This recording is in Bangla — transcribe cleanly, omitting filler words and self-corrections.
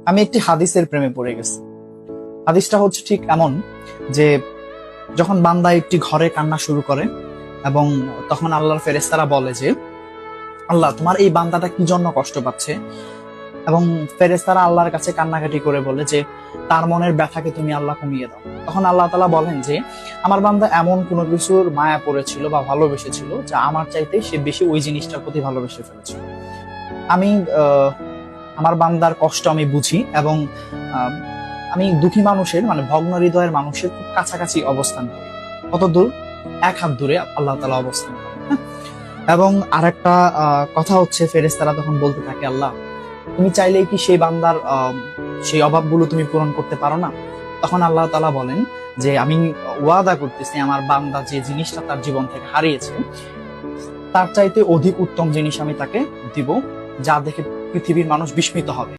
আমি একটি হাদিসের প্রেমে পড়ে গেছি। হাদিসটা হচ্ছে ঠিক এমন যে যখন বান্দা একটি ঘরে কান্না শুরু করে এবং তখন আল্লাহর ফেরেশতারা বলে যে আল্লাহ তোমার এই বান্দাটা কি জন্য কষ্ট পাচ্ছে, এবং ফেরেশতারা আল্লাহর কাছে কান্নাকাটি করে বলে যে তার মনের ব্যথাকে তুমি আল্লাহ কমিয়ে দাও। তখন আল্লাহ তাআলা বলেন যে আমার বান্দা এমন কোনো কিছুর মায়া পড়েছিল বা ভালোবেসেছিল যা আমার চাইতে সে বেশি ওই জিনিসটার প্রতি ভালোবেসে ফেলেছিল। আমি আমার বান্দার কষ্ট আমি বুঝি এবং আহ, আমি দুঃখী মানুষের মানে ভগ্ন হৃদয়ের মানুষের খুব কাছাকাছি অবস্থান করি। কত দূর? এক হাত দূরে আল্লাহ তাআলা অবস্থান করেন। হ্যাঁ? এবং আরেকটা কথা হচ্ছে ফেরেশতারা তখন বলতে থাকে আল্লাহ তুমি চাইলেই কি সেই বান্দার সেই অভাবগুলো তুমি পূরণ করতে পারো না? তখন আল্লাহ তাআলা বলেন যে আমি ওয়াদা করতেছি আমার বান্দা যে জিনিসটা তার জীবন থেকে হারিয়েছে তার চাইতে অধিক উত্তম জিনিস আমি তাকে দিব, যা দেখে পৃথিবীর মানুষ বিস্মিত হবে।